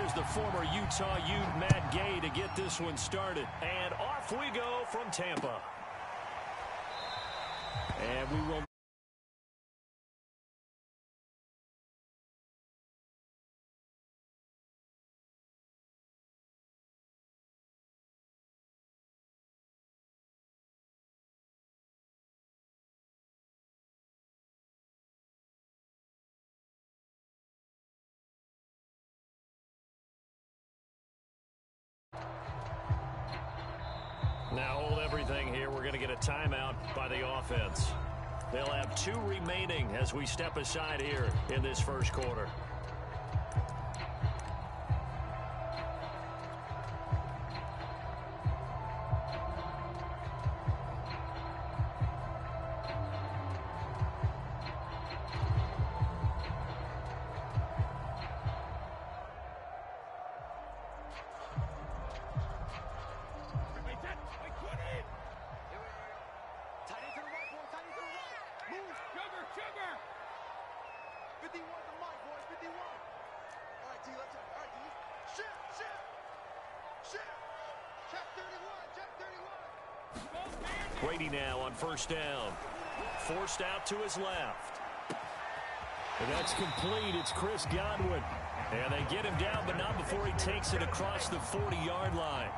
here's the former Utah Ute, Matt Gay, to get this one started. And off we go from Tampa. And we will... Now hold everything here. We're going to get a timeout by the offense. They'll have 2 remaining as we step aside here in this first quarter. Brady now on first down. Forced out to his left. And that's complete. It's Chris Godwin. And they get him down, but not before he takes it across the 40-yard line.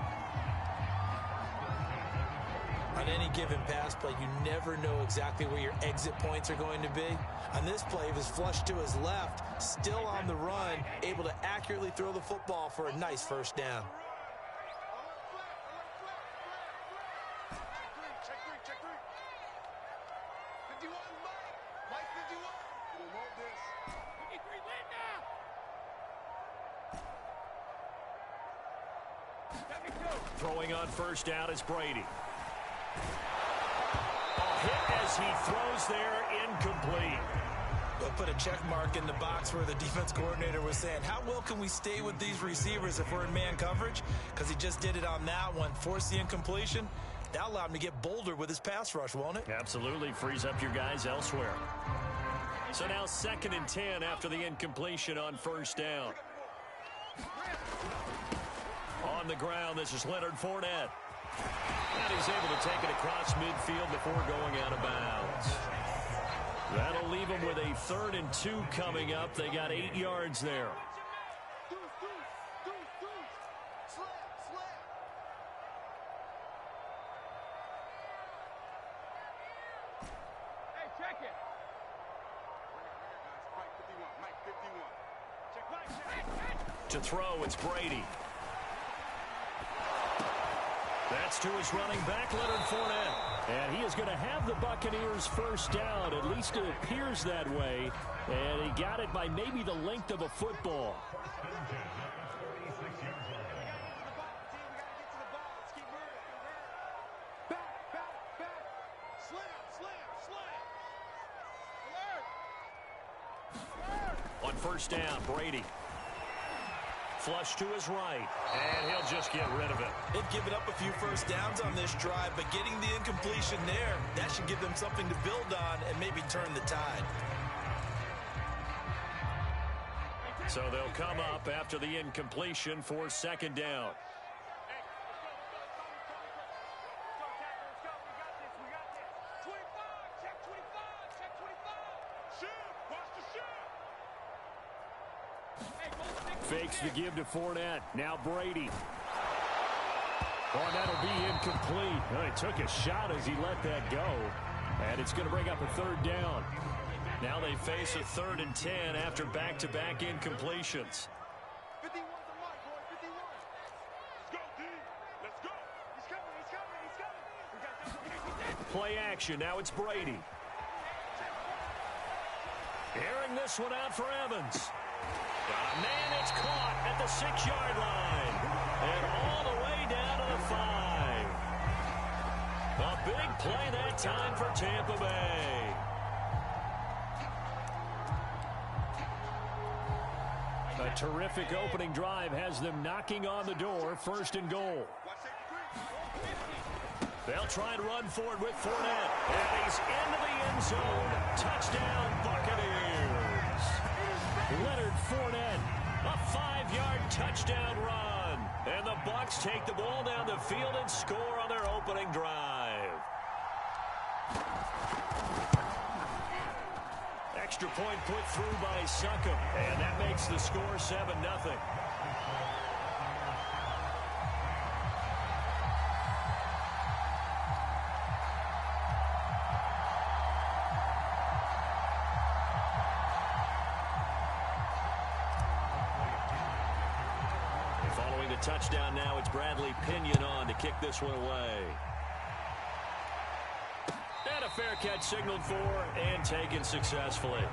On any given pass play, you never know exactly where your exit points are going to be. On this play, he was flushed to his left, still on the run, able to accurately throw the football for a nice first down. Throwing on first down is Brady. A hit as he throws there, incomplete. We'll put a check mark in the box where the defense coordinator was saying, how well can we stay with these receivers if we're in man coverage? Because he just did it on that one, forced the incompletion. That allowed him to get bolder with his pass rush, won't it? Absolutely, frees up your guys elsewhere. So now 2nd and 10 after the incompletion on first down. On the ground, this is Leonard Fournette. And he's able to take it across midfield before going out of bounds. That'll leave them with a 3rd and 2 coming up. They got 8 yards there. Hey, check it. To throw, it's Brady. That's to his running back, Leonard Fournette. And he is going to have the Buccaneers first down. At least it appears that way. And he got it by maybe the length of a football. On first down, Brady. Flush to his right, and he'll just get rid of it. They've given up a few first downs on this drive, but getting the incompletion there, that should give them something to build on and maybe turn the tide. So they'll come up after the incompletion for 2nd down. Fakes the give to Fournette. Now Brady. Oh, that'll be incomplete. Well, he took a shot as he let that go. And it's going to bring up a 3rd down. Now they face a 3rd and 10 after back-to-back incompletions. Play action. Now it's Brady. Airing this one out for Evans. Got a man, it's caught at the 6-yard line. And all the way down to the 5. A big play that time for Tampa Bay. A terrific opening drive has them knocking on the door. 1st and goal. They'll try and run forward with Fournette. And he's into the end zone. Touchdown, Buccaneers. Leonard Fournette A 5-yard touchdown run. And the Bucs take the ball down the field and score on their opening drive. Extra point put through by Succop, and that makes the score 7-0. Following the touchdown now, it's Bradley Pinion on to kick this one away. And a fair catch signaled for and taken successfully.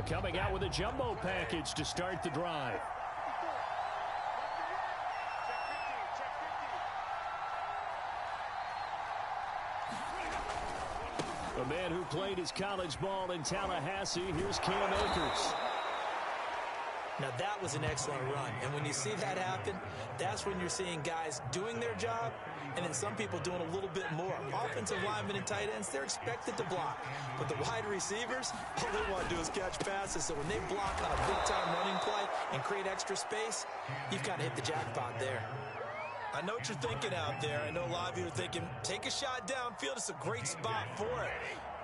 Coming out with a jumbo package to start the drive. A man who played his college ball in Tallahassee, here's Cam Akers. Now that was an excellent run, and when you see that happen, that's when you're seeing guys doing their job, and then some people doing a little bit more. Offensive linemen and tight ends, they're expected to block, but the wide receivers, all they want to do is catch passes, so when they block on a big-time running play and create extra space, you've got to hit the jackpot there. I know what you're thinking out there. I know a lot of you are thinking, take a shot downfield. It's a great spot for it.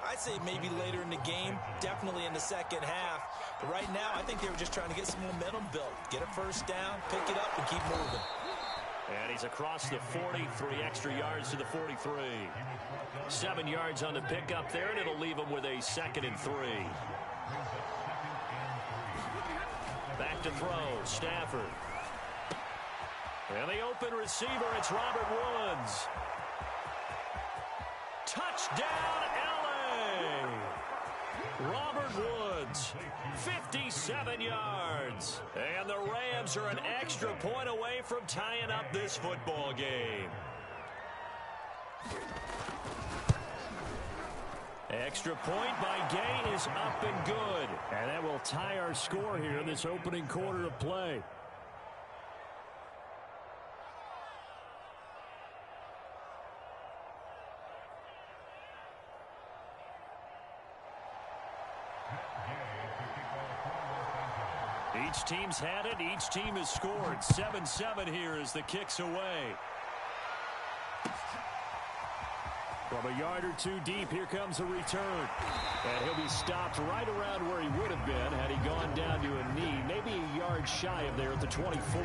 I'd say maybe later in the game, definitely in the second half. But right now, I think they were just trying to get some momentum built. Get a first down, pick it up, and keep moving. And he's across the 40, 3 extra yards to the 43. 7 yards on the pickup there, and it'll leave him with a 2nd and 3. Back to throw, Stafford. And the open receiver, it's Robert Woods. Touchdown, L.A. Robert Woods, 57 yards. And the Rams are an extra point away from tying up this football game. Extra point by Gay is up and good. And that will tie our score here in this opening quarter of play. Each team's had it. Each team has scored. 7-7 here as the kick's away. From a yard or two deep, here comes a return. And he'll be stopped right around where he would have been had he gone down to a knee, maybe a yard shy of there at the 24.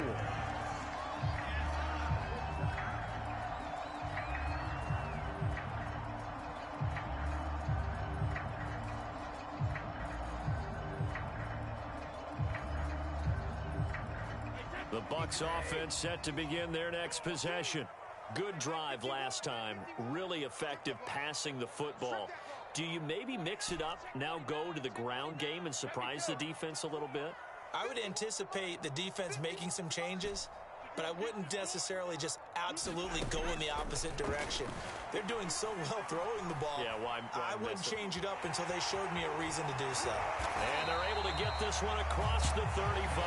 The Bucs offense set to begin their next possession. Good drive last time. Really effective passing the football. Do you maybe mix it up, now go to the ground game and surprise the defense a little bit? I would anticipate the defense making some changes, but I wouldn't necessarily just absolutely go in the opposite direction. They're doing so well throwing the ball. Yeah, why I wouldn't change it up until they showed me a reason to do so. And they're able to get this one across the 35.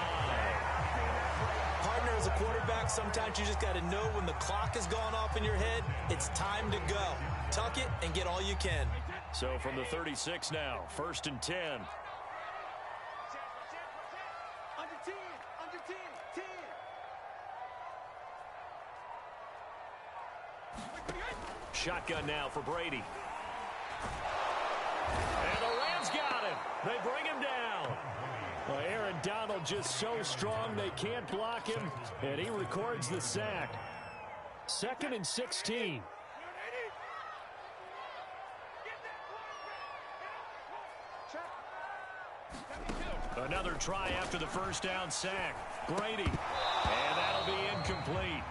Partner, as a quarterback, sometimes you just got to know when the clock has gone off in your head, it's time to go. Tuck it and get all you can. So from the 36 now, 1st and 10. Under 10, under 10, 10. Shotgun now for Brady. And the Rams got him. They bring him down. Well, Aaron Donald just so strong they can't block him, and he records the sack. 2nd and 16. Another try after the first down sack. Brady. And that'll be incomplete.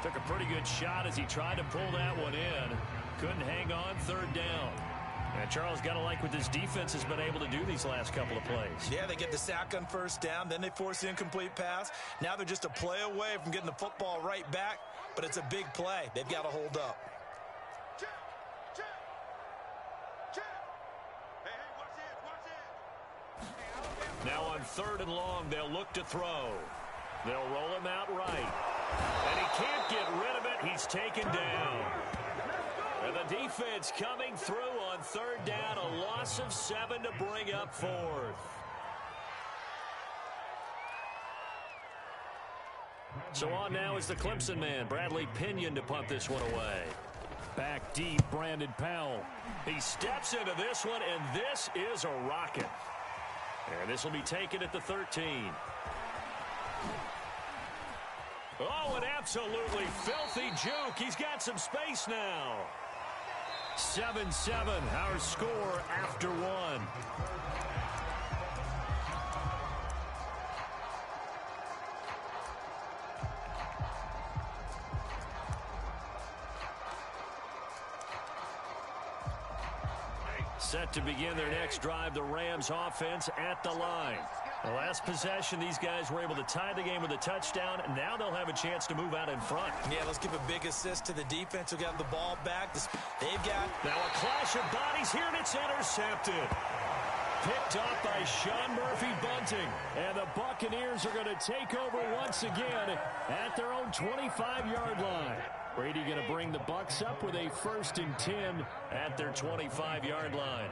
Took a pretty good shot as he tried to pull that one in. Couldn't hang on, 3rd down. And Charles, got to like what this defense has been able to do these last couple of plays. Yeah, they get the sack on 1st down, then they force the incomplete pass. Now they're just a play away from getting the football right back, but it's a big play. They've got to hold up. Now on 3rd and long, they'll look to throw. They'll roll him out right. And he can't get rid of it. He's taken down. And the defense coming through on third down. A loss of 7 to bring up fourth. So on now is the Clemson man, Bradley Pinion, to punt this one away. Back deep, Brandon Powell. He steps into this one, and this is a rocket. And this will be taken at the 13. Oh, an absolutely filthy juke. He's got some space now. 7-7, our score after one. Set to begin their next drive, the Rams offense at the line. The last possession, these guys were able to tie the game with a touchdown. Now they'll have a chance to move out in front. Yeah, let's give a big assist to the defense who got the ball back. They've got... Now a clash of bodies here, and it's intercepted. Picked off by Sean Murphy-Bunting. And the Buccaneers are going to take over once again at their own 25-yard line. Brady going to bring the Bucs up with a 1st and 10 at their 25-yard line.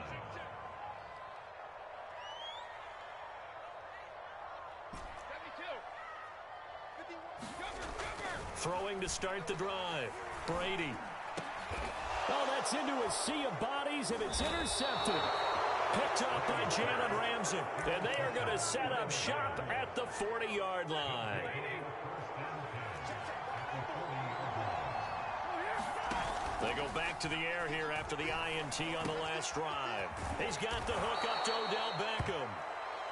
Throwing to start the drive. Brady. Oh, that's into a sea of bodies, and it's intercepted. Picked up by Jalen Ramsey. And they are going to set up shop at the 40-yard line. They go back to the air here after the INT on the last drive. He's got the hook up to Odell Beckham.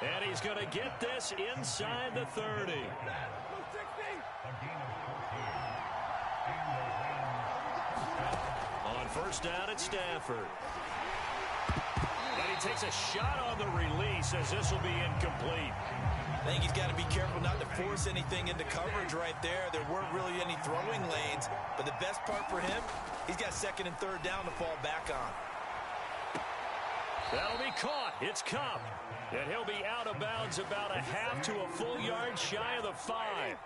And he's going to get this inside the 30. On first down at Stafford. And he takes a shot on the release as this will be incomplete. I think he's got to be careful not to force anything into coverage right there. There weren't really any throwing lanes. But the best part for him, he's got 2nd and 3rd down to fall back on. That'll be caught. It's Cup. And he'll be out of bounds about a half to a full yard shy of the 5.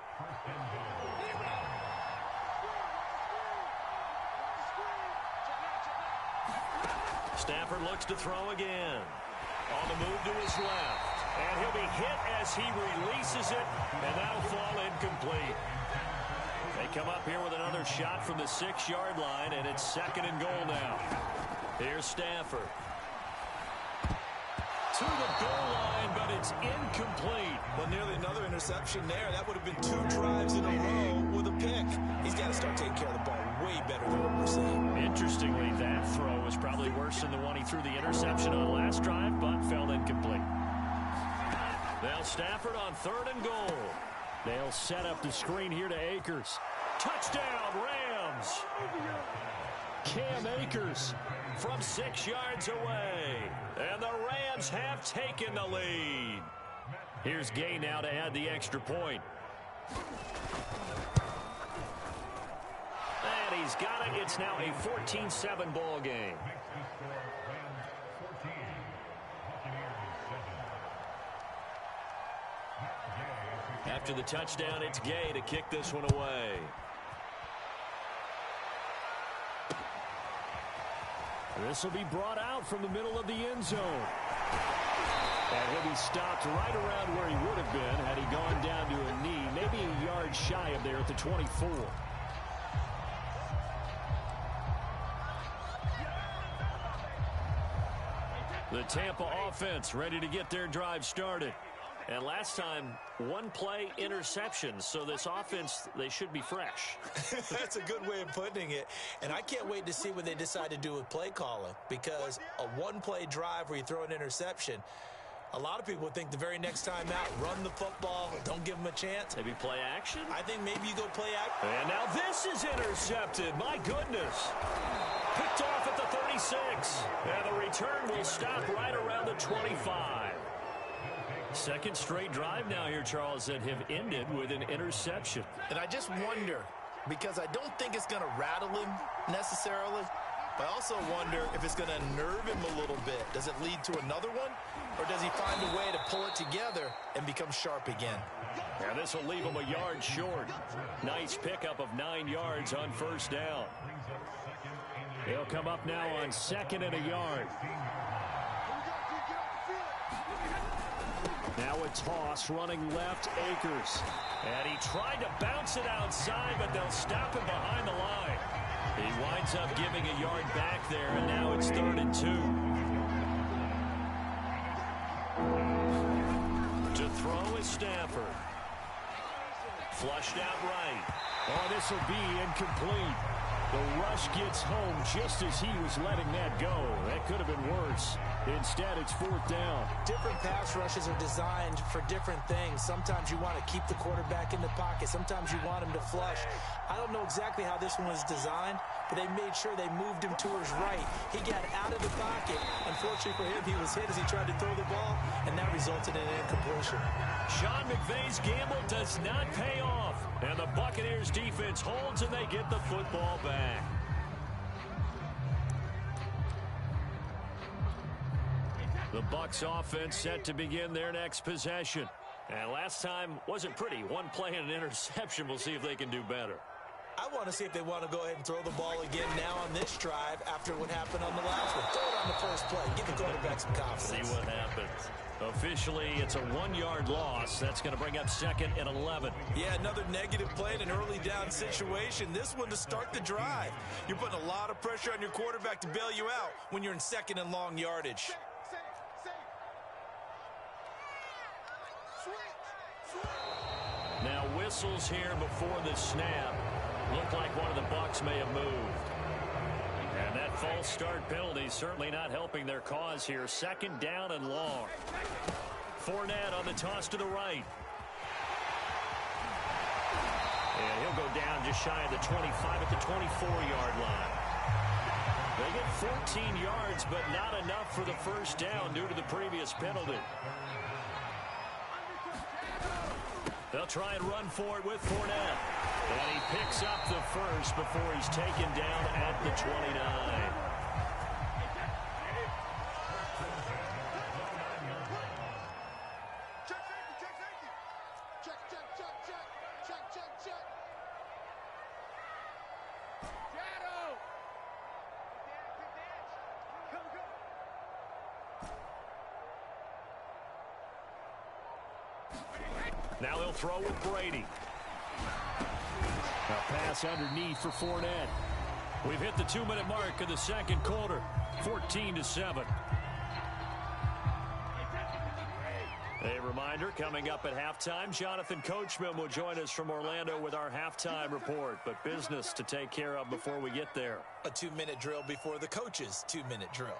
Stafford looks to throw again. On the move to his left. And he'll be hit as he releases it, and that'll fall incomplete. They come up here with another shot from the 6-yard line, and it's 2nd and goal now. Here's Stafford. To the goal line, but it's incomplete. Well, nearly another interception there. That would have been 2 drives in a row with a pick. He's got to start taking care of the ball way better than what we're seeing. Interestingly, that throw was probably worse than the one he threw the interception on last drive, but fell incomplete. Now Stafford on 3rd and goal. They'll set up the screen here to Akers. Touchdown, Rams! Cam Akers from 6 yards away. And the Rams have taken the lead. Here's Gay now to add the extra point. And he's got it. It's now a 14-7 ball game. After the touchdown, it's Gay to kick this one away. This will be brought out from the middle of the end zone. And he'll be stopped right around where he would have been had he gone down to a knee, maybe a yard shy of there at the 24. The Tampa offense ready to get their drive started. And last time, 1-play interception. So this offense, they should be fresh. That's a good way of putting it. And I can't wait to see what they decide to do with play calling. Because a 1-play drive where you throw an interception, a lot of people would think the very next time out, run the football, don't give them a chance. Maybe play action? I think maybe you go play action. And now this is intercepted. My goodness. Picked off at the 36. And the return will stop right around the 25. Second straight drive now here, Charles, that have ended with an interception. And I just wonder, because I don't think it's going to rattle him necessarily, I also wonder if it's going to nerve him a little bit. Does it lead to another one? Or does he find a way to pull it together and become sharp again? Yeah, this will leave him a yard short. Nice pickup of 9 yards on first down. He'll come up now on 2nd and a yard. Now a toss running left, Akers. And he tried to bounce it outside, but they'll stop him behind the line. He winds up giving a yard back there, and now it's 3rd and 2. To throw is Stafford. Flushed out right. Oh, this will be incomplete. The rush gets home just as he was letting that go. That could have been worse. Instead, it's 4th down. Different pass rushes are designed for different things. Sometimes you want to keep the quarterback in the pocket. Sometimes you want him to flush. I don't know exactly how this one was designed, but they made sure they moved him to his right. He got out of the pocket. Unfortunately for him, he was hit as he tried to throw the ball, and that resulted in an incompletion. Sean McVay's gamble does not pay off, and the Buccaneers defense holds, and they get the football back. The Bucs offense set to begin their next possession. And last time wasn't pretty. One play and an interception. We'll see if they can do better. I want to see if they want to go ahead and throw the ball again now on this drive after what happened on the last one. Throw it on the first play. Give the quarterback some confidence. See what happens. Officially, it's a 1-yard loss. That's going to bring up 2nd and 11. Yeah, another negative play in an early down situation. This one to start the drive. You're putting a lot of pressure on your quarterback to bail you out when you're in 2nd and long yardage. Now whistles here before the snap. Looked like one of the Bucs may have moved. And that false start penalty certainly not helping their cause here. 2nd down and long. Fournette on the toss to the right. And he'll go down just shy of the 25 at the 24-yard line. They get 14 yards, but not enough for the first down due to the previous penalty. They'll try and run for it with Fournette. And he picks up the first before he's taken down at the 29. Now he'll throw with Brady. A pass underneath for Fournette. We've hit the 2-minute mark of the second quarter. 14-7. A reminder, coming up at halftime, Jonathan Coachman will join us from Orlando with our halftime report. But business to take care of before we get there. A 2-minute drill before the coach's 2-minute drill.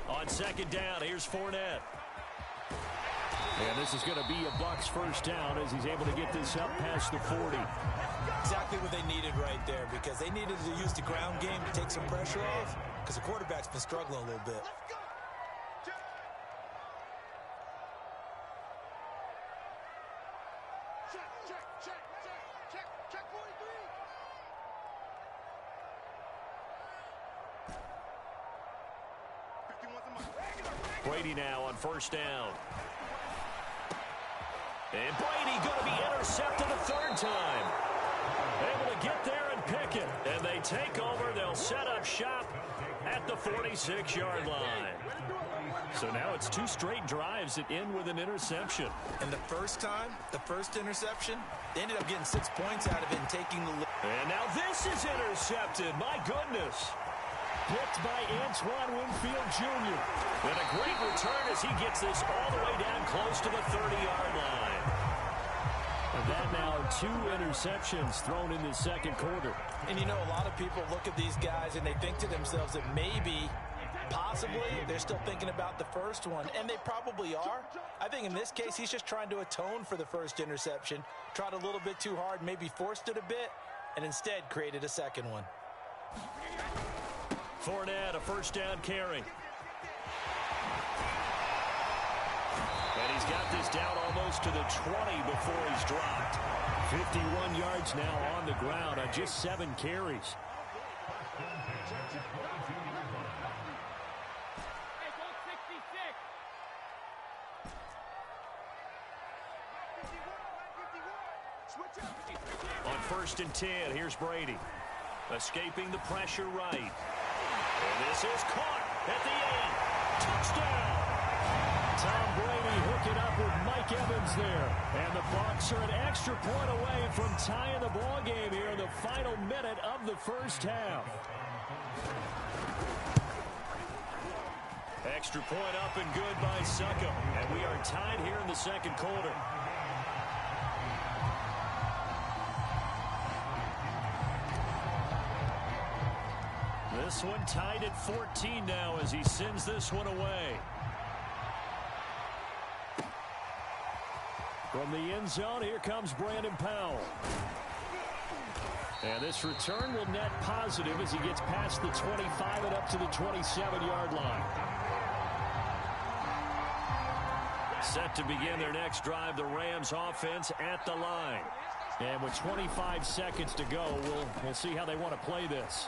On 2nd down, here's Fournette. And this is going to be a Bucs first down as he's able to get this up past the 40. Exactly what they needed right there, because they needed to use the ground game to take some pressure off, because the quarterback's been struggling a little bit. Brady now on first down. And Brady going to be intercepted a 3rd time. Able to get there and pick it. And they take over. They'll set up shop at the 46-yard line. So now it's 2 straight drives that end with an interception. And the first time, the first interception, they ended up getting 6 points out of it and taking the lead. And now this is intercepted. My goodness. Picked by Antoine Winfield Jr. And a great return as he gets this all the way down close to the 30-yard line. And that now 2 interceptions thrown in the second quarter. And you know, a lot of people look at these guys and they think to themselves that maybe, possibly, they're still thinking about the first one. And they probably are. I think in this case, he's just trying to atone for the first interception. Tried a little bit too hard, maybe forced it a bit, and instead created a second one. Fournette, a first down carry. And he's got this down almost to the 20 before he's dropped. 51 yards now on the ground on just 7 carries. On 1st and 10, here's Brady. Escaping the pressure right. And this is caught at the 8. Touchdown! Tom Brady hooking up with Mike Evans there. And the Bucs are an extra point away from tying the ball game here in the final minute of the first half. Extra point up and good by Suckham. And we are tied here in the second quarter. This one tied at 14 now as he sends this one away. From the end zone, here comes Brandon Powell. And this return will net positive as he gets past the 25 and up to the 27-yard line. Set to begin their next drive, the Rams offense at the line. And with 25 seconds to go, we'll see how they want to play this.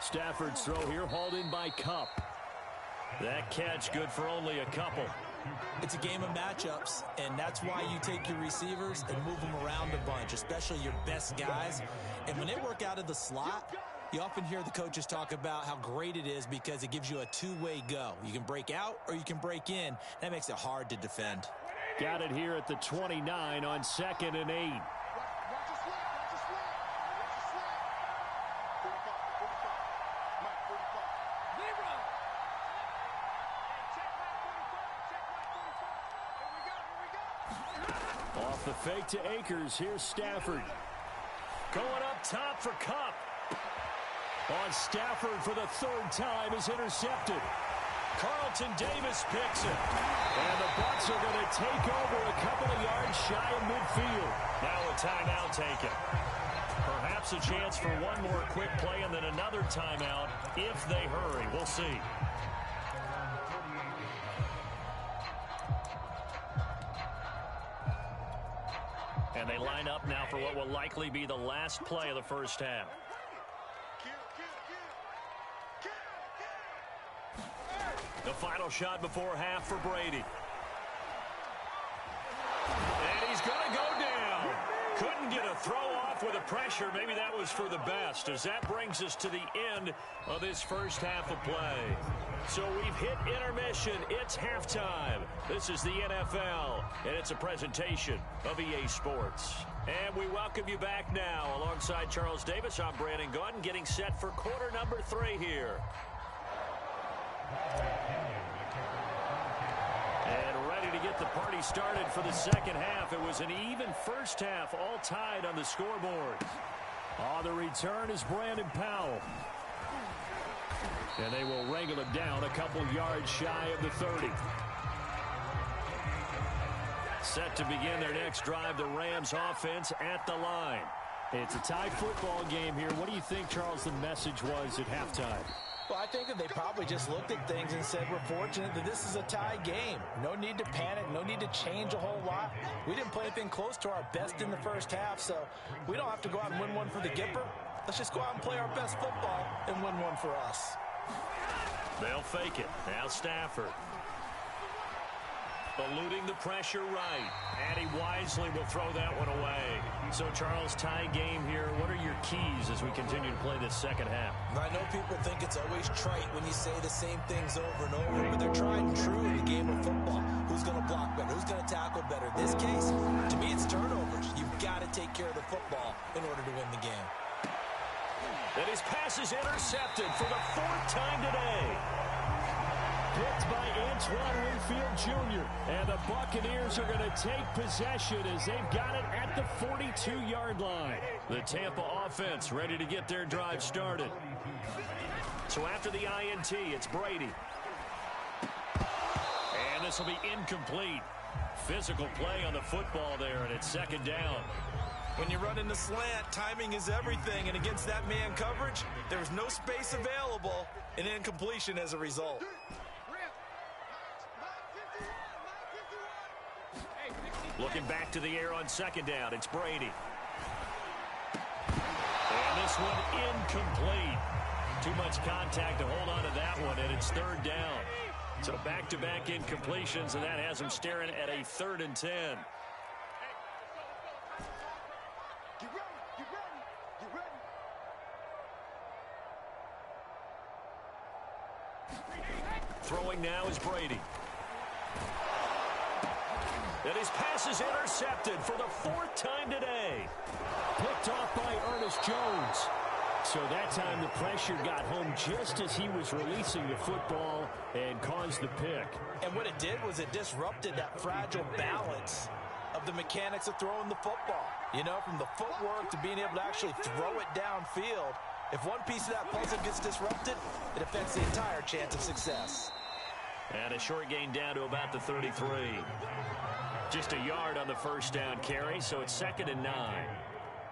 Stafford's throw here hauled in by Kupp. That catch good for only a couple. It's a game of matchups, and that's why you take your receivers and move them around a bunch, especially your best guys. And when they work out of the slot, you often hear the coaches talk about how great it is because it gives you a two-way go. You can break out or you can break in. That makes it hard to defend. Got it here at the 29 on 2nd and 8. Off the fake to Akers. Here's Stafford. Going up top for Kupp. On Stafford for the 3rd time is intercepted. Carlton Davis picks it. And the Bucs are going to take over a couple of yards shy of midfield. Now a timeout taken. Perhaps a chance for one more quick play and then another timeout if they hurry. We'll see. And they line up now for what will likely be the last play of the first half. The final shot before half for Brady. And he's going to go down. Couldn't get a throw off with the pressure. Maybe that was for the best, as that brings us to the end of this first half of play. So we've hit intermission. It's halftime. This is the NFL, and it's a presentation of EA Sports. And we welcome you back now. Alongside Charles Davis, I'm Brandon Gaudin, getting set for quarter number 3 here. And ready to get the party started for the second half. It was an even first half, all tied on the scoreboard. On the return is Brandon Powell. And they will wrangle it down a couple yards shy of the 30. Set to begin their next drive, the Rams offense at the line. It's a tie football game here. What do you think, Charles, the message was at halftime? Well, I think that they probably just looked at things and said, we're fortunate that this is a tie game. No need to panic, no need to change a whole lot. We didn't play anything close to our best in the first half, so we don't have to go out and win one for the Gipper. Let's just go out and play our best football and win one for us. They'll fake it. Now Stafford. Eluding the pressure right. And he wisely will throw that one away. So, Charles, tie game here. What are your keys as we continue to play this second half? I know people think it's always trite when you say the same things over and over, but they're tried and true in the game of football. Who's going to block better? Who's going to tackle better? In this case, to me, it's turnovers. You've got to take care of the football in order to win the game. And his pass is intercepted for the 4th time today. Picked by Antoine Winfield Jr. And the Buccaneers are going to take possession as they've got it at the 42-yard line. The Tampa offense ready to get their drive started. So after the INT, it's Brady. And this will be incomplete. Physical play on the football there, and it's 2nd down. When you run in the slant, timing is everything, and against that man coverage, there's no space available, and incompletion as a result. Looking back to the air on second down. It's Brady. And this one incomplete. Too much contact to hold on to that one, and it's third down. So back-to-back incompletions, and that has him staring at a 3rd and 10. Get ready, get ready, get ready. Throwing now is Brady. And his pass is intercepted for the 4th time today. Picked off by Ernest Jones. So that time the pressure got home just as he was releasing the football and caused the pick. And what it did was it disrupted that fragile balance of the mechanics of throwing the football. You know, from the footwork to being able to actually throw it downfield. If one piece of that puzzle gets disrupted, it affects the entire chance of success. And a short gain down to about the 33. Just a yard on the first down carry, so it's 2nd and 9.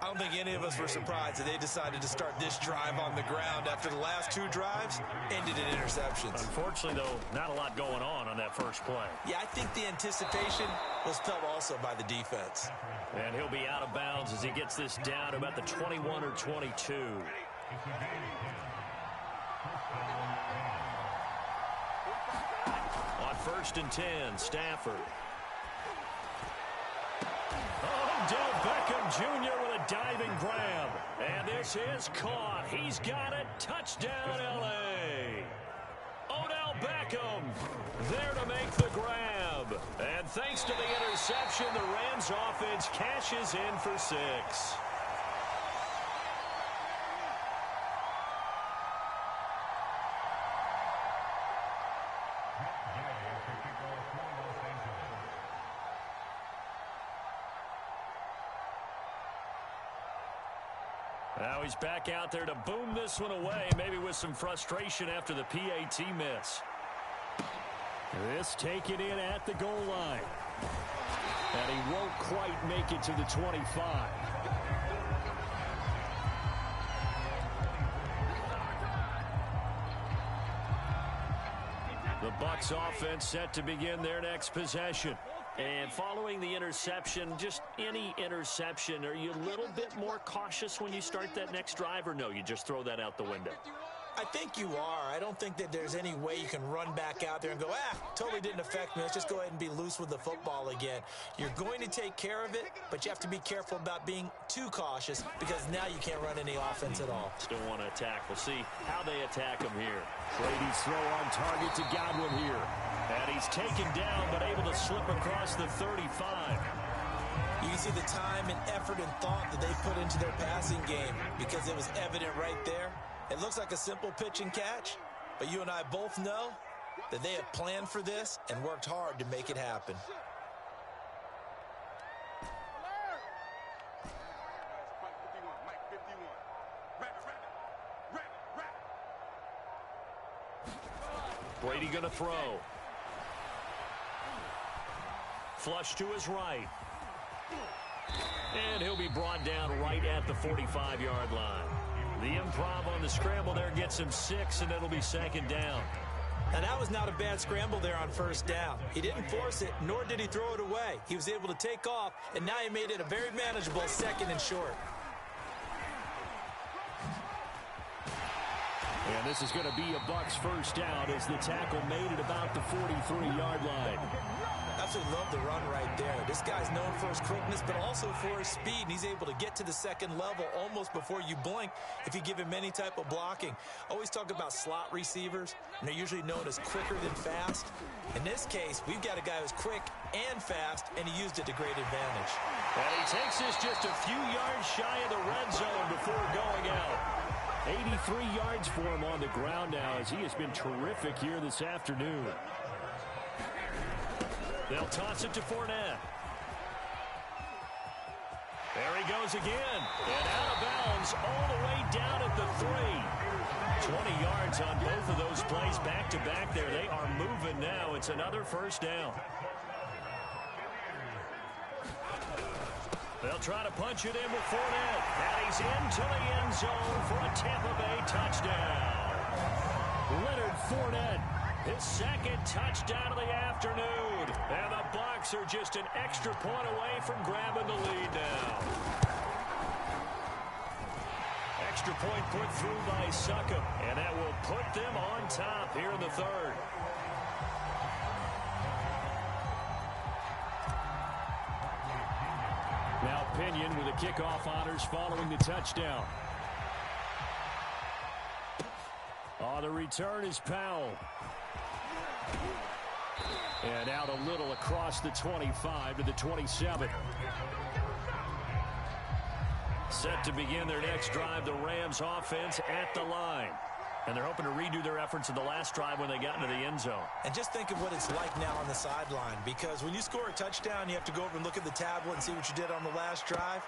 I don't think any of us were surprised that they decided to start this drive on the ground after the last 2 drives ended in interceptions. Unfortunately, though, not a lot going on that first play. Yeah, I think the anticipation was felt also by the defense. And he'll be out of bounds as he gets this down to about the 21 or 22. On 1st and 10, Stafford. Odell Beckham Jr. with a diving grab. And this is caught. He's got it. Touchdown, L.A. Odell Beckham there to make the grab. And thanks to the interception, the Rams offense cashes in for 6. Now he's back out there to boom this one away, maybe with some frustration after the PAT miss. This taken in at the goal line. And he won't quite make it to the 25. The Bucs offense set to begin their next possession. And following the interception, just any interception, are you a little bit more cautious when you start that next drive, or no, you just throw that out the window? I think you are. I don't think that there's any way you can run back out there and go, totally didn't affect me. Let's just go ahead and be loose with the football again. You're going to take care of it, but you have to be careful about being too cautious because now you can't run any offense at all. Still want to attack. We'll see how they attack him here. Brady's throw on target to Godwin here. And he's taken down, but able to slip across the 35. You can see the time and effort and thought that they put into their passing game because it was evident right there. It looks like a simple pitch and catch, but you and I both know that they have planned for this and worked hard to make it happen. Brady gonna throw. Flush to his right. And he'll be brought down right at the 45-yard line. The improv on the scramble there gets him 6, and it'll be 2nd down. And that was not a bad scramble there on 1st down. He didn't force it, nor did he throw it away. He was able to take off, and now he made it a very manageable 2nd and short. And this is going to be a Bucs 1st down as the tackle made it about the 43-yard line. Absolutely love the run right there. This guy's known for his quickness, but also for his speed, and he's able to get to the 2nd level almost before you blink if you give him any type of blocking. Always talk about slot receivers, and they're usually known as quicker than fast. In this case, we've got a guy who's quick and fast, and he used it to great advantage. And he takes this just a few yards shy of the red zone before going out. 83 yards for him on the ground now as he has been terrific here this afternoon. They'll toss it to Fournette. There he goes again. And out of bounds all the way down at the 3. 20 yards on both of those plays back-to-back there. They are moving now. It's another 1st down. They'll try to punch it in with Fournette. And he's into the end zone for a Tampa Bay touchdown. Leonard Fournette His second touchdown of the afternoon. And the Bucs are just an extra point away from grabbing the lead now. Extra point put through by Succop, and that will put them on top here in the third. Now Pinion with the kickoff honors following the touchdown. The return is Powell. And out a little across the 25 to the 27. Set to begin their next drive, the Rams offense at the line. And they're hoping to redo their efforts in the last drive when they got into the end zone. And just think of what it's like now on the sideline, because when you score a touchdown, you have to go over and look at the tablet and see what you did on the last drive.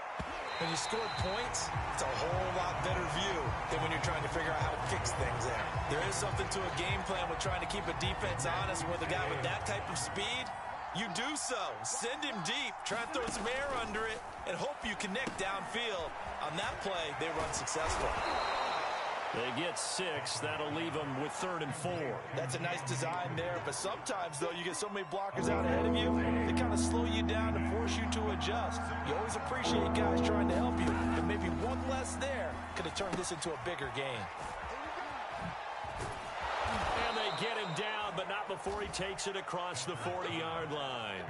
When you scored points, it's a whole lot better view than when you're trying to figure out how to fix things there. There is something to a game plan with trying to keep a defense honest. With a guy with that type of speed, you do so. Send him deep, try and throw some air under it, and hope you connect downfield. On that play, they run successful. They get 6. That'll leave them with 3rd and 4. That's a nice design there, but sometimes, though, you get so many blockers out ahead of you, they kind of slow you down and force you to adjust. You always appreciate guys trying to help you, but maybe one less there could have turned this into a bigger game. And they get him down, but not before he takes it across the 40-yard line.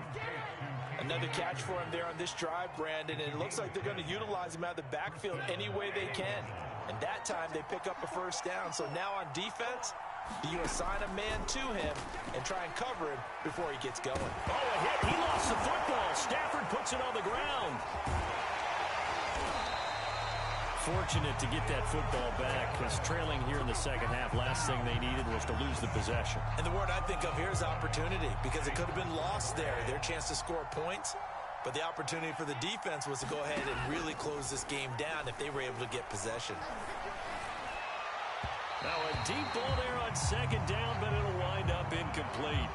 Another catch for him there on this drive, Brandon, and it looks like they're going to utilize him out of the backfield any way they can. And that time they pick up a first down. So now on defense, do you assign a man to him and try and cover him before he gets going? Oh, a hit. He lost the football. Stafford puts it on the ground. Fortunate to get that football back, because trailing here in the second half, last thing they needed was to lose the possession. And the word I think of here is opportunity, because it could have been lost there, their chance to score points. But the opportunity for the defense was to go ahead and really close this game down if they were able to get possession. Now a deep ball there on second down, but it'll wind up incomplete.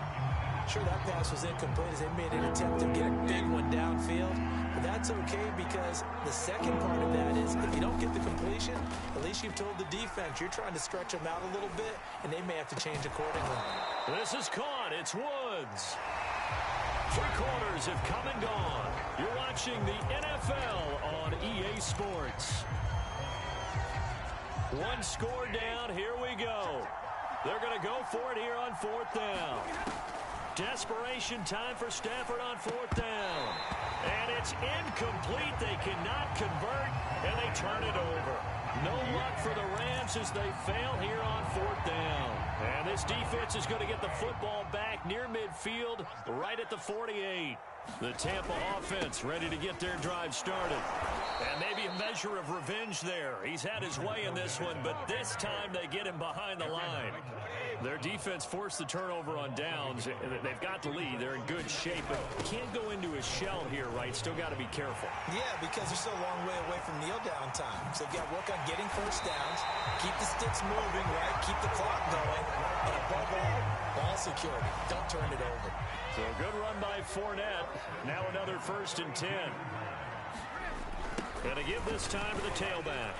Sure, that pass was incomplete as they made an attempt to get a big one downfield. But that's okay, because the second part of that is if you don't get the completion, at least you've told the defense you're trying to stretch them out a little bit, and they may have to change accordingly. This is caught. It's Woods. 3 quarters have come and gone. You're watching the NFL on EA Sports. 1 score down. Here we go. They're going to go for it here on 4th down. Desperation time for Stafford on 4th down. And it's incomplete. They cannot convert, and they turn it over. No luck for the Rams as they fail here on 4th down. And this defense is going to get the football back near midfield, right at the 48. The Tampa offense ready to get their drive started. And maybe a measure of revenge there. He's had his way in this one, but this time they get him behind the line. Their defense forced the turnover on downs. They've got the lead. They're in good shape, but can't go into a shell here, right? Still got to be careful. Yeah, because they're still a long way away from kneel down time. So they've got to work on getting first downs, keep the sticks moving, right? Keep the clock going. And above all, ball security. Don't turn it over. So a good run by Fournette. Now another 1st and 10. And to give this time to the tailback.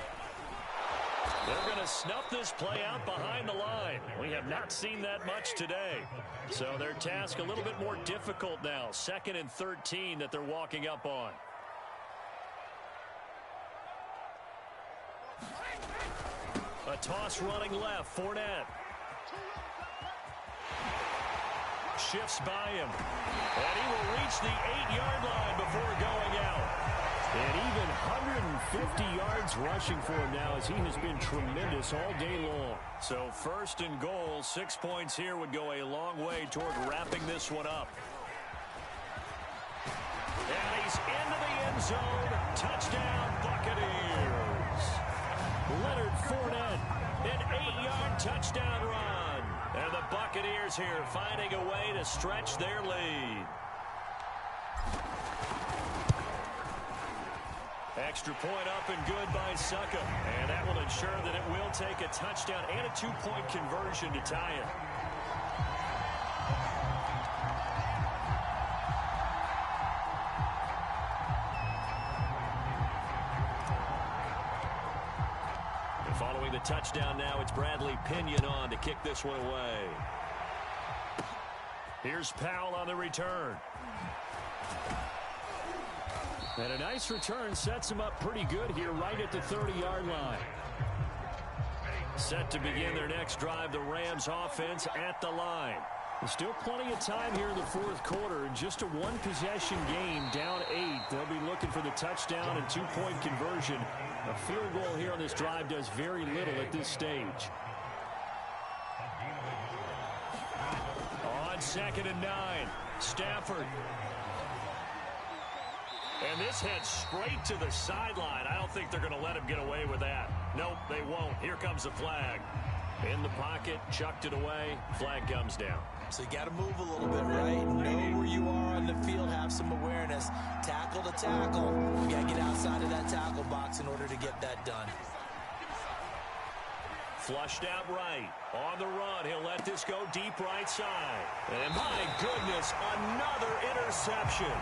They're going to snuff this play out behind the line. We have not seen that much today. So their task a little bit more difficult now. 2nd and 13 that they're walking up on. A toss running left. Fournette. Shifts by him. And he will reach the 8-yard line before going out. And even 150 yards rushing for him now, as he has been tremendous all day long. So 1st and goal, 6 points here would go a long way toward wrapping this one up. And he's into the end zone. Touchdown, Buccaneers. Leonard Fournette, an 8-yard touchdown run. And the Buccaneers here finding a way to stretch their lead. Extra point up and good by Succop. And that will ensure that it will take a touchdown and a 2-point conversion to tie it. And following the touchdown now, it's Bradley Pinion on to kick this one away. Here's Powell on the return. And a nice return sets him up pretty good here right at the 30-yard line. Set to begin their next drive, the Rams offense at the line. There's still plenty of time here in the fourth quarter. In just a one-possession game, down 8. They'll be looking for the touchdown and two-point conversion. A field goal here on this drive does very little at this stage. On 2nd and 9, Stafford. And this heads straight to the sideline. I don't think they're going to let him get away with that. Nope, they won't. Here comes the flag. In the pocket, chucked it away. Flag comes down. So you got to move a little bit, right? Know where you are on the field, have some awareness. Tackle to tackle. You got to get outside of that tackle box in order to get that done. Flushed out right. On the run, he'll let this go deep right side. And my goodness, another interception.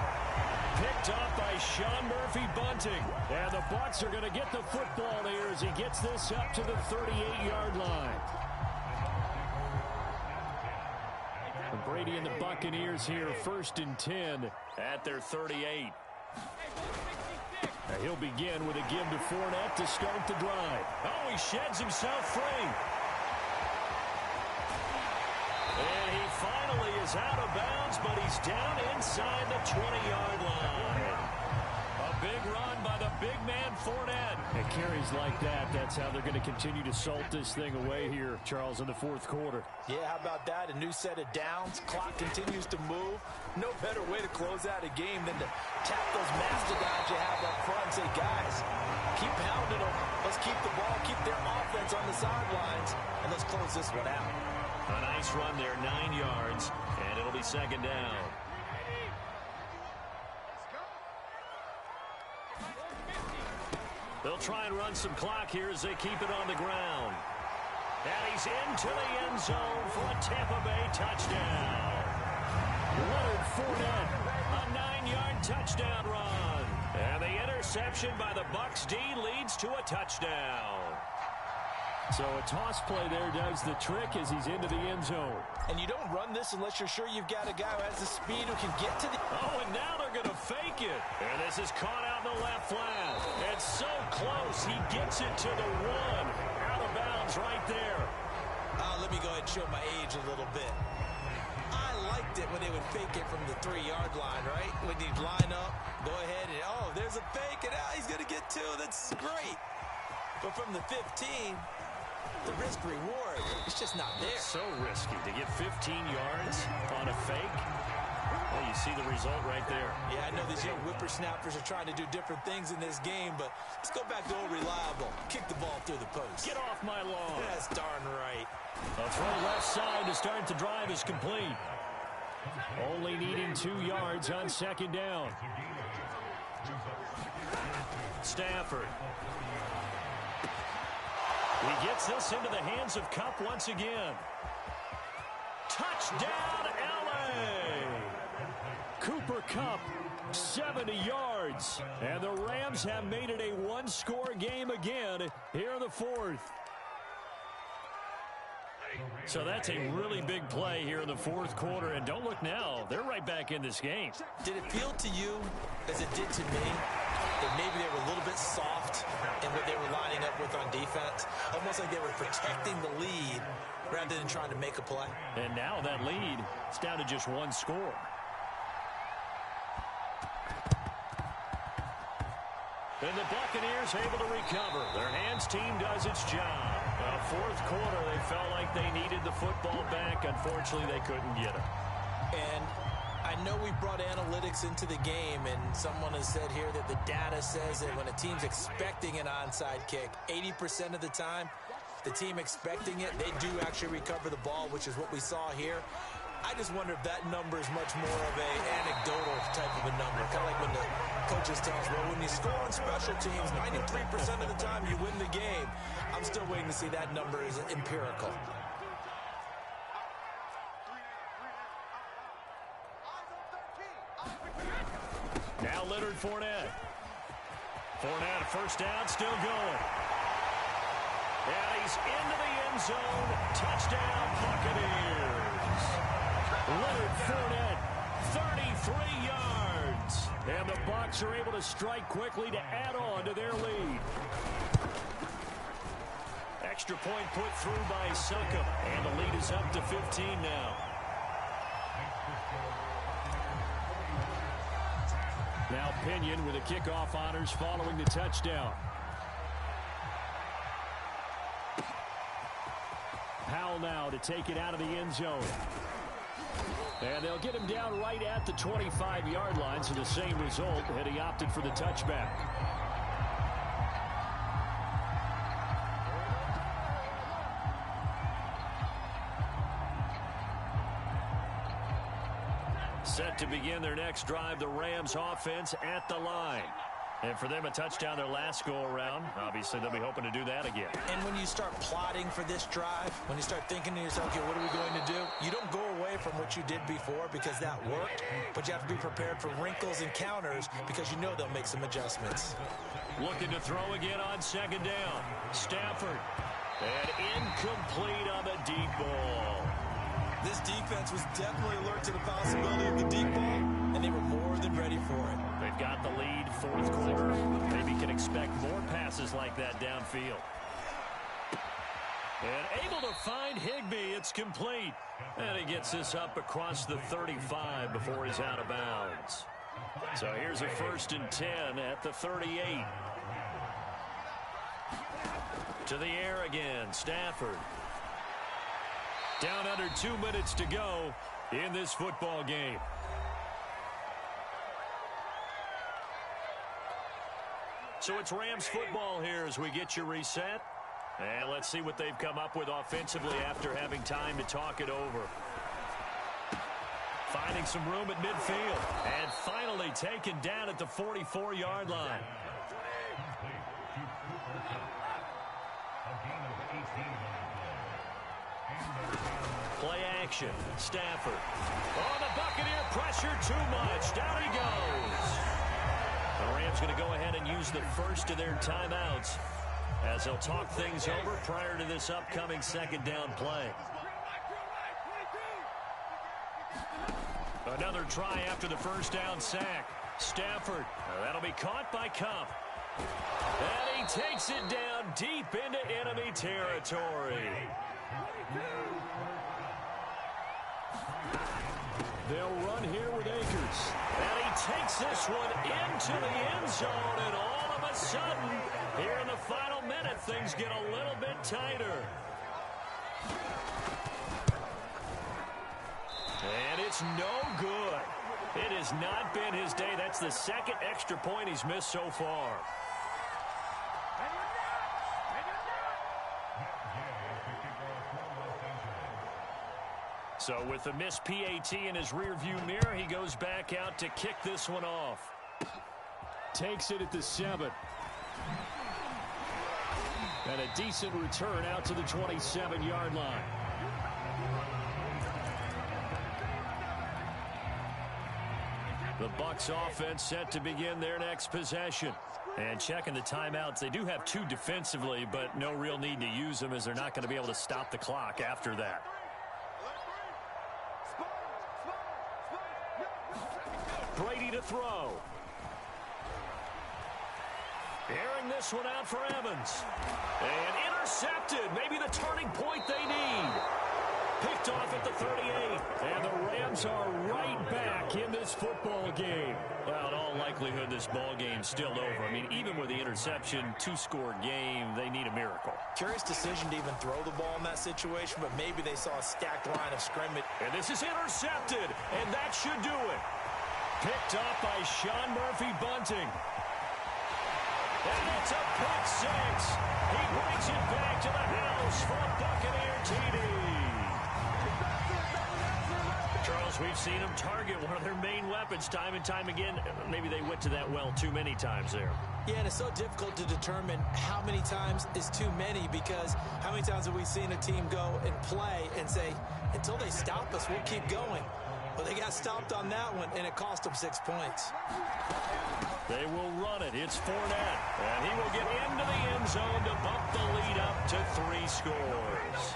Picked up by Sean Murphy-Bunting. And the Bucs are going to get the football here as he gets this up to the 38-yard line. And Brady and the Buccaneers here, 1st and 10 at their 38. Now he'll begin with a give to Fournette to start the drive. Oh, he sheds himself free. And he finally is out of bounds, but he's down inside the 20-yard line. A big run by the big man Fournette. And carries like that, that's how they're going to continue to salt this thing away here, Charles, in the fourth quarter. Yeah, how about that? A new set of downs. Clock continues to move. No better way to close out a game than to tap those mastodons you have up front and say, guys, keep pounding them. Let's keep the ball, keep their offense on the sidelines, and let's close this one out. A nice run there, 9 yards, and it'll be 2nd down. They'll try and run some clock here as they keep it on the ground. And he's into the end zone for a Tampa Bay touchdown. Leonard Fournette, a 9-yard touchdown run. And the interception by the Bucs D leads to a touchdown. So a toss play there does the trick as he's into the end zone. And you don't run this unless you're sure you've got a guy who has the speed who can get to the... Oh, and now they're going to fake it. And this is caught out in the left flat. It's so close, he gets it to the 1. Out of bounds right there. Let me go ahead and show my age a little bit. I liked it when they would fake it from the 3-yard line, right? When you'd line up, go ahead and, oh, there's a fake, and he's going to get 2. That's great. But from the 15... the risk-reward, it's just not there. It's so risky to get 15 yards on a fake. Well, you see the result right there. Yeah, I know these young whippersnappers are trying to do different things in this game, but let's go back to old reliable. Kick the ball through the post. Get off my lawn. That's darn right. A throw left side to start the drive is complete. Only needing 2 yards on 2nd down. Stafford. He gets this into the hands of Kupp once again. Touchdown, L.A. Cooper Kupp, 70 yards. And the Rams have made it a one-score game again here in the fourth. So that's a really big play here in the fourth quarter. And don't look now, they're right back in this game. Did it feel to you, as it did to me, that maybe they were a little bit soft in what they were lining up with on defense? Almost like they were protecting the lead rather than trying to make a play. And now that lead, it's down to just one score. And the Buccaneers able to recover. Their hands team does its job. Fourth quarter, they felt like they needed the football back. Unfortunately, they couldn't get it. And I know we brought analytics into the game, and someone has said here that the data says that when a team's expecting an onside kick, 80% of the time, the team expecting it, they do actually recover the ball, which is what we saw here. I just wonder if that number is much more of an anecdotal type of a number. Kind of like when the coaches tell us, well, when you score on special teams, 93% of the time you win the game. I'm still waiting to see that number is empirical. Now Leonard Fournette. Fournette, first down, still going. And he's into the end zone. Touchdown, Buccaneers. Leonard Fournette, 33 yards. And the Bucs are able to strike quickly to add on to their lead. Extra point put through by Succop, and the lead is up to 15 now. Now Pinion with the kickoff honors following the touchdown. Powell now to take it out of the end zone. And they'll get him down right at the 25-yard line, so the same result, and he opted for the touchback. Set to begin their next drive, the Rams offense at the line. And for them, a touchdown their last go-around. Obviously, they'll be hoping to do that again. And when you start plotting for this drive, when you start thinking to yourself, okay, what are we going to do? You don't go away from what you did before because that worked, but you have to be prepared for wrinkles and counters because you know they'll make some adjustments. Looking to throw again on second down. Stafford. And incomplete on the deep ball. This defense was definitely alert to the possibility of the deep ball, and they were more than ready for it. They've got the lead, fourth quarter. Maybe can expect more passes like that downfield. And able to find Higbee. It's complete. And he gets this up across the 35 before he's out of bounds. So here's a 1st and 10 at the 38. To the air again, Stafford. Down under 2 minutes to go in this football game. So it's Rams football here as we get you reset. And let's see what they've come up with offensively after having time to talk it over. Finding some room at midfield. And finally taken down at the 44-yard line. Play action. Stafford. Oh, the Buccaneer pressure too much. Down he goes. The Rams going to go ahead and use the first of their timeouts as they'll talk things over prior to this upcoming second down play. Another try after the first down sack. Stafford. That'll be caught by Kupp. And he takes it down deep into enemy territory. They'll run here with Akers. And he takes this one into the end zone. And all of a sudden, here in the final minute, things get a little bit tighter. And it's no good. It has not been his day. That's the second extra point he's missed so far. So with the missed PAT in his rearview mirror, he goes back out to kick this one off. Takes it at the 7. And a decent return out to the 27-yard line. The Bucs offense set to begin their next possession. And checking the timeouts, they do have 2 defensively, but no real need to use them as they're not going to be able to stop the clock after that. Brady to throw. Airing this one out for Evans. And intercepted. Maybe the turning point they need. Picked off at the 38. And the Rams are right back in this football game. Well, in all likelihood, this ball game's still over. I mean, even with the interception, 2-score game, they need a miracle. Curious decision to even throw the ball in that situation, but maybe they saw a stacked line of scrimmage. And this is intercepted, and that should do it. Picked up by Sean Murphy-Bunting. And it's a pick 6. He brings it back to the house for a Buccaneer TD. Charles, we've seen them target one of their main weapons time and time again. Maybe they went to that well too many times there. Yeah, and it's so difficult to determine how many times is too many, because how many times have we seen a team go and play and say, until they stop us, we'll keep going. Well, they got stopped on that one, and it cost them 6 points. They will run it. It's Fournette. And he will get into the end zone to bump the lead up to 3 scores.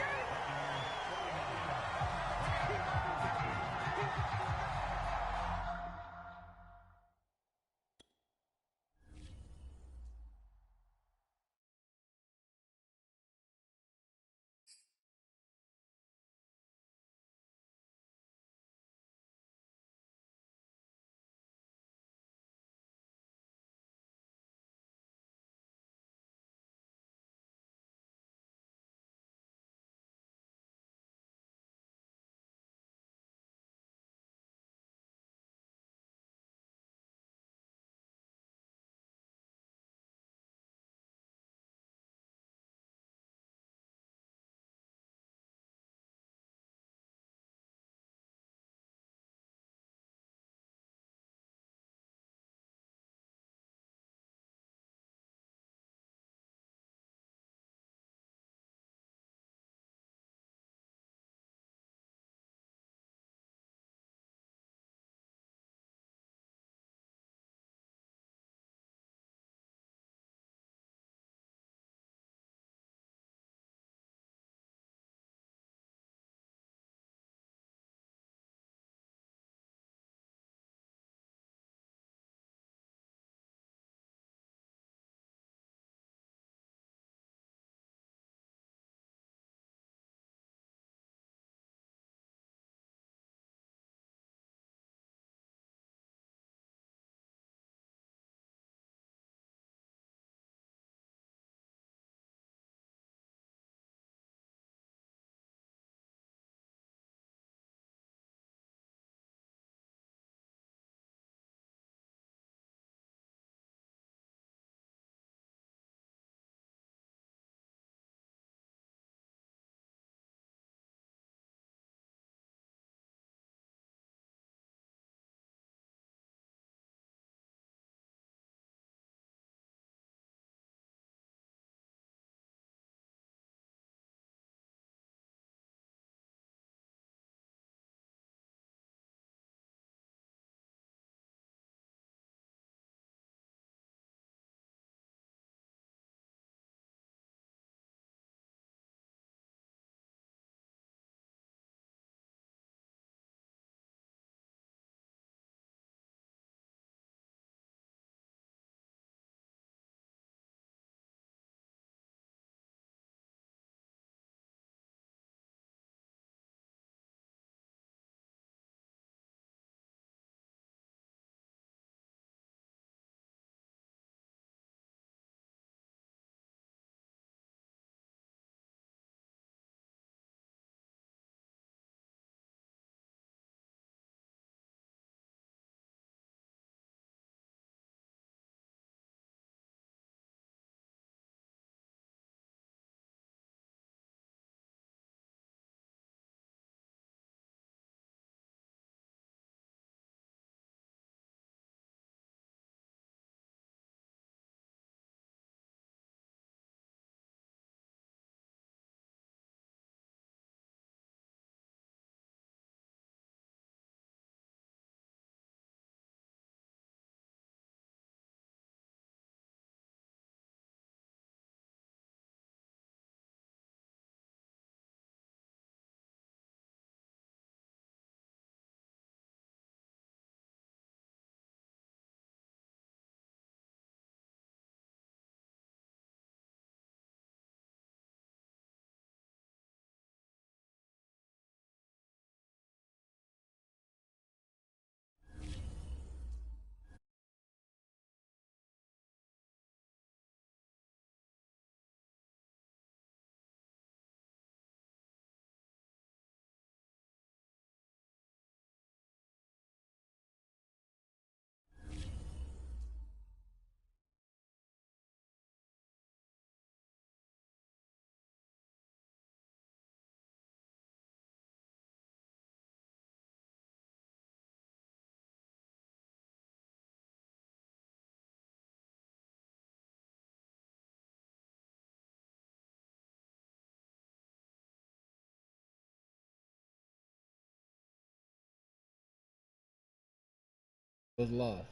Was live.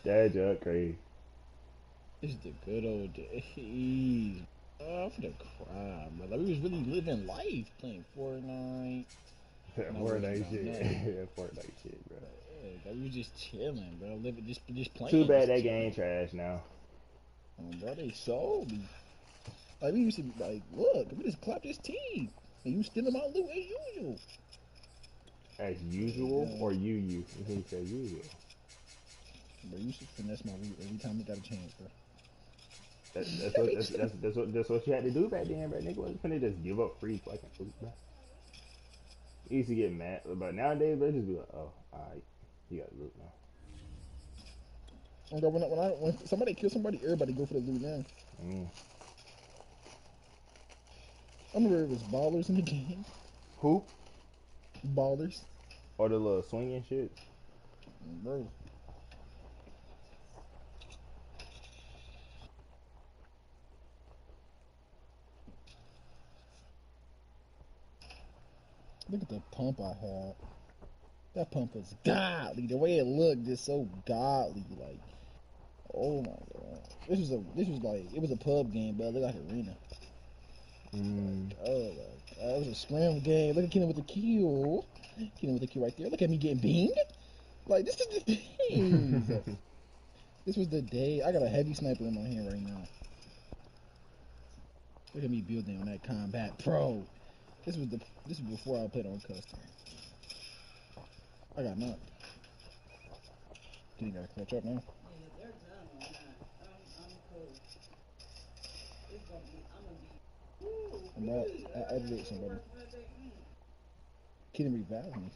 That joke crazy. It's the good old days. Oh, I'm finna cry, bro. Like, we was really living life playing Fortnite. Not worrying Fortnite about shit. nothing. Yeah, Fortnite shit, bro. Like, we was just chilling, bro. Living, just Too playing, bad just that chilling. game trash now. Bro, they sold me. Like, we used to be like, look, we just clapped this team. And you stealing my loot as usual. As usual or you? He said usual. Bro, you used to finesse my loot every time we got a chance, bro. That's what you had to do back then, bro. Nigga wasn't finna just give up free fucking loot, bro. You used to get mad, but nowadays they just be like, oh, alright, you got loot now. When somebody kills somebody, everybody go for the loot now. Mm. I remember it was ballers in the game. Who? Ballers. Or the little swinging shit? Bro. Look at the pump I had. That pump was godly. The way it looked is so godly. Like, oh my god. This was like, it was a pub game, but it looked like arena. Mm. Oh my god. It was a scram game. Look at Kenan with the kill. Kenan with the kill right there. Look at me getting binged. Like, this is the days. This was the day. I got a heavy sniper in my hand right now. Look at me building on that Combat Pro. This was before I played on custom. I got knocked. Kenny gotta catch up now. Yeah, they're done on that. I'm cool. It's gonna be, I'm gonna be, I edited somebody. Kenny revived me.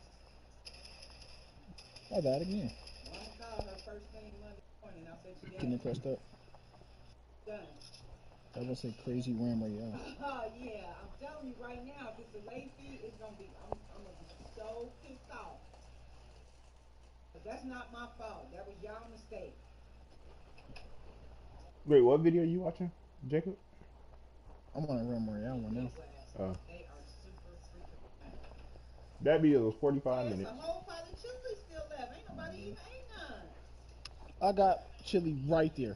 I died again. Well, I called her first thing Monday morning. I said, she Kenny clutched up. done. I was gonna say crazy Ram Royale. Oh, yeah. I'm telling you right now, if it's a late fee, it's gonna be, I'm gonna be so pissed off. But that's not my fault. That was y'all mistake. Wait, what video are you watching, Jacob? I'm on a Ram Royale one now. Oh. They are super freaking. That video was 45 There's minutes. a whole pile of chili still left. Ain't nobody even ate none. I got chili right there.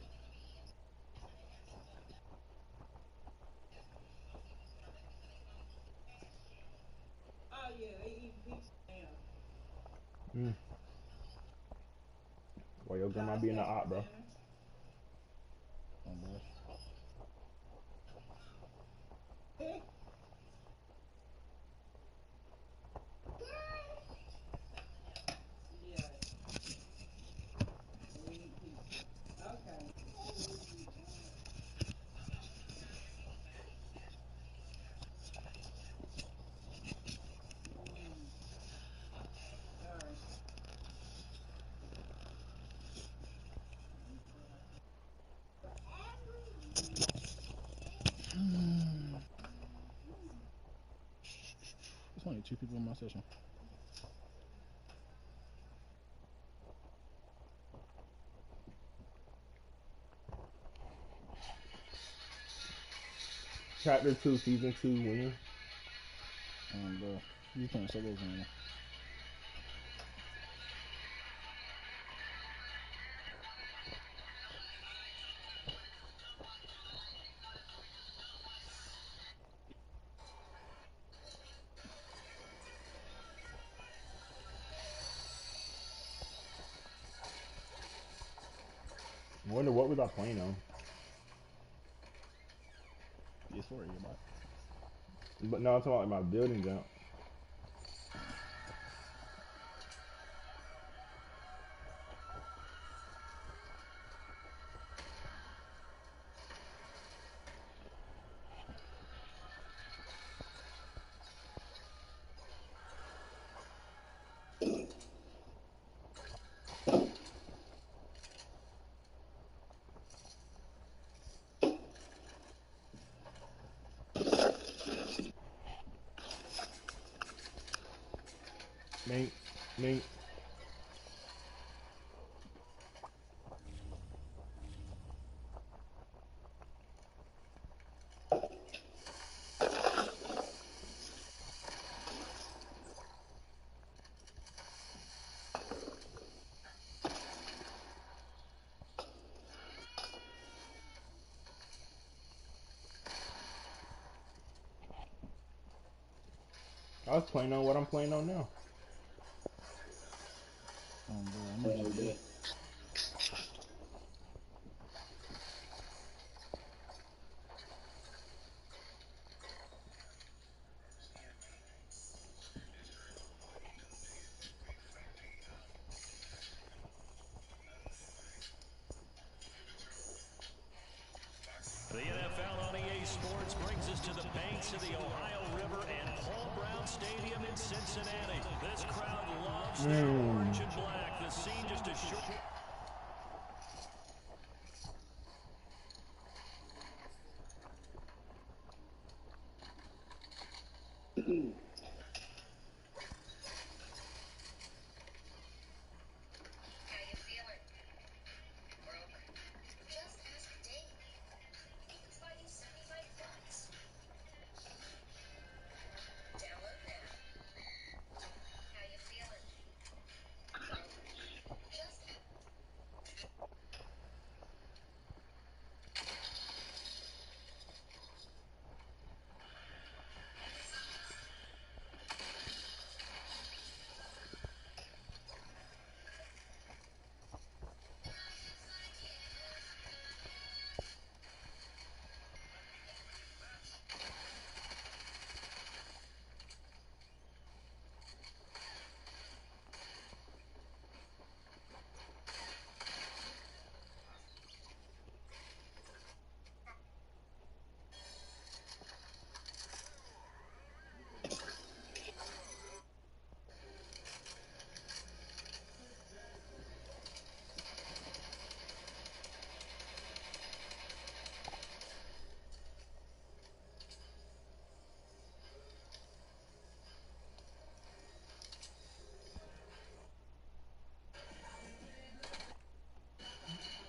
Oh, yeah, they eat pizza now. Mm. Well, your grandma being an op, bro. Oh, boy. Yeah. We eat pizza. Okay. All right. There's only 2 people in my session. Chapter 2, Season 2 winner. Bro. You playing solos right now. I wonder what was I playing on. PS4, you about. But no, I'm talking about my building jump. Mink. was playing on what I'm playing on now. Oh, bro, I'm gonna get that. The NFL on EA Sports brings us to the banks of the Ohio River and Paul Brown Stadium in Cincinnati. This crowd loves their orange and black. The scene just a short...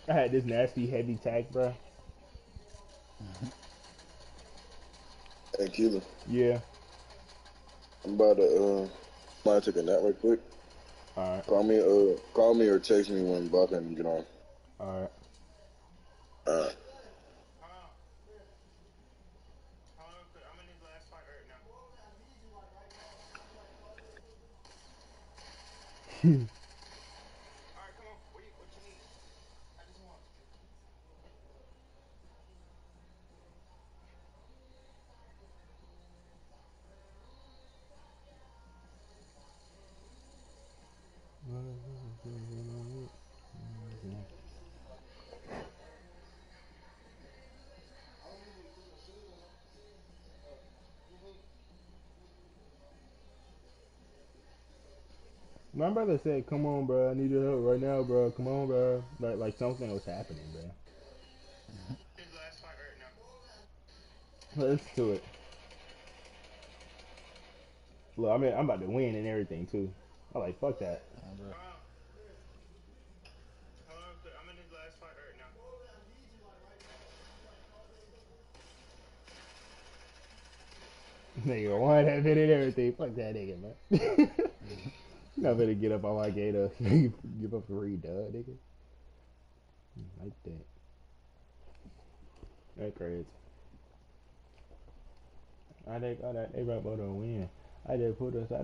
I had this nasty heavy tack, bro. Hey, Keelan, Yeah. I'm about to take a nap right quick. Alright. Call me or text me when Buck and get on. Alright. Alright. My brother said, "Come on, bro. I need your help right now, bro. Come on, bro." Like something was happening, bro. Let's do it. Look, I mean, I'm about to win and everything too. I'm like, fuck that. Oh, bro. Nigga, why that bit and everything? Fuck that nigga, man. Not gonna get up on my gator. Give up 3, dog, nigga. Like that. That crazy. I think they about to win. I just put us out.